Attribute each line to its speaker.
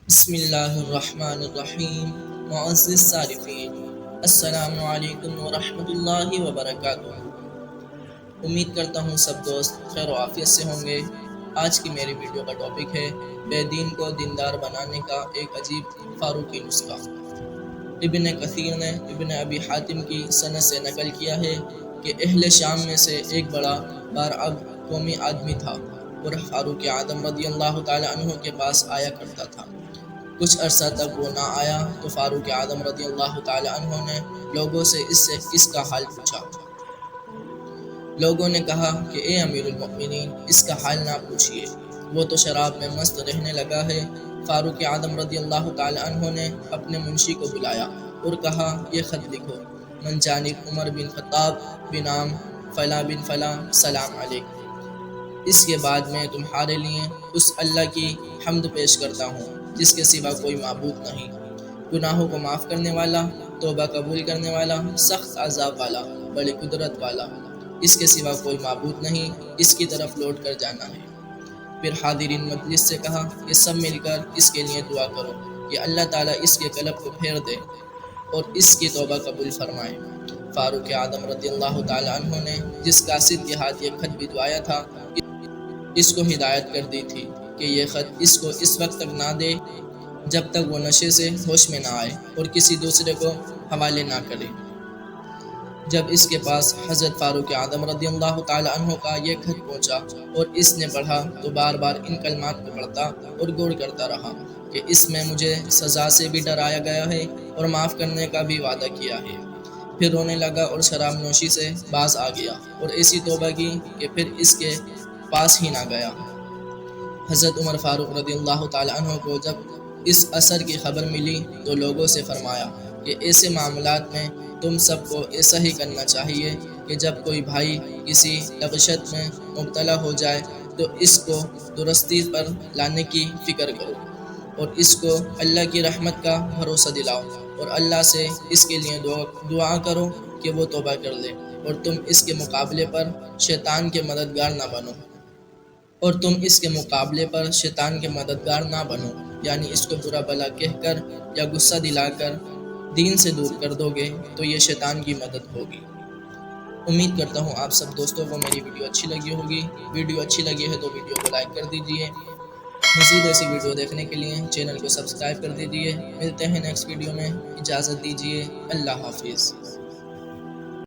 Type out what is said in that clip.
Speaker 1: بسم اللہ الرحمن الرحیم۔ معزز صارفین، السلام علیکم ورحمۃ اللہ وبرکاتہ۔ امید کرتا ہوں سب دوست خیر و عافیت سے ہوں گے۔ آج کی میری ویڈیو کا ٹاپک ہے بے دین کو دیندار بنانے کا ایک عجیب فاروقی نسخہ۔ ابن کثیر نے ابن ابی حاتم کی سند سے نقل کیا ہے کہ اہل شام میں سے ایک بڑا بارعب قومی آدمی تھا اور فاروق اعظم رضی اللہ تعالی عنہ کے پاس آیا کرتا تھا۔ کچھ عرصہ تک وہ نہ آیا تو فاروق اعظم رضی اللہ تعالی عنہ نے لوگوں سے اس کا حال پوچھا۔ لوگوں نے کہا کہ اے امیر المؤمنین، اس کا حال نہ پوچھیے، وہ تو شراب میں مست رہنے لگا ہے۔ فاروق اعظم رضی اللہ تعالی عنہ نے اپنے منشی کو بلایا اور کہا، یہ خط لکھو، من جانب عمر بن خطاب بنام فلاں بن فلاں، سلام علیکم۔ اس کے بعد میں تمہارے لیے اس اللہ کی حمد پیش کرتا ہوں جس کے سوا کوئی معبود نہیں، گناہوں کو معاف کرنے والا، توبہ قبول کرنے والا، سخت عذاب والا، بڑی قدرت والا۔ اس کے سوا کوئی معبود نہیں، اس کی طرف لوٹ کر جانا ہے۔ پھر حاضرین مجلس سے کہا کہ سب مل کر اس کے لیے دعا کرو کہ اللہ تعالیٰ اس کے قلب کو پھیر دے اور اس کی توبہ قبول فرمائے۔ فاروق اعظم رضی اللہ تعالی عنہ نے جس قاصد کے ہاتھ یہ خط بھجوایا تھا، اس کو ہدایت کر دی تھی کہ یہ خط اس کو اس وقت تک نہ دے جب تک وہ نشے سے ہوش میں نہ آئے اور کسی دوسرے کو حوالے نہ کرے۔ جب اس کے پاس حضرت فاروق اعظم رضی اللہ تعالی عنہ کا یہ خط پہنچا اور اس نے پڑھا تو بار بار ان کلمات کو پڑھتا اور غور کرتا رہا کہ اس میں مجھے سزا سے بھی ڈرایا گیا ہے اور معاف کرنے کا بھی وعدہ کیا ہے۔ پھر رونے لگا اور شراب نوشی سے باز آ گیا اور ایسی توبہ کی کہ پھر اس کے پاس ہی نہ گیا۔ حضرت عمر فاروق رضی اللہ تعالی عنہ کو جب اس اثر کی خبر ملی تو لوگوں سے فرمایا کہ ایسے معاملات میں تم سب کو ایسا ہی کرنا چاہیے کہ جب کوئی بھائی کسی لغزش میں مبتلا ہو جائے تو اس کو درستی پر لانے کی فکر کرو اور اس کو اللہ کی رحمت کا بھروسہ دلاؤ اور اللہ سے اس کے لیے دعا کرو کہ وہ توبہ کر لے اور تم اس کے مقابلے پر شیطان کے مددگار نہ بنو، یعنی اس کو برا بھلا کہہ کر یا غصہ دلا کر دین سے دور کر دو گے تو یہ شیطان کی مدد ہوگی۔ امید کرتا ہوں آپ سب دوستوں کو میری ویڈیو اچھی لگی ہوگی۔ ویڈیو اچھی لگی ہے تو ویڈیو کو لائک کر دیجئے۔ مزید ایسی ویڈیو دیکھنے کے لیے چینل کو سبسکرائب کر دیجئے۔ ملتے ہیں نیکسٹ ویڈیو میں، اجازت دیجئے، اللہ حافظ۔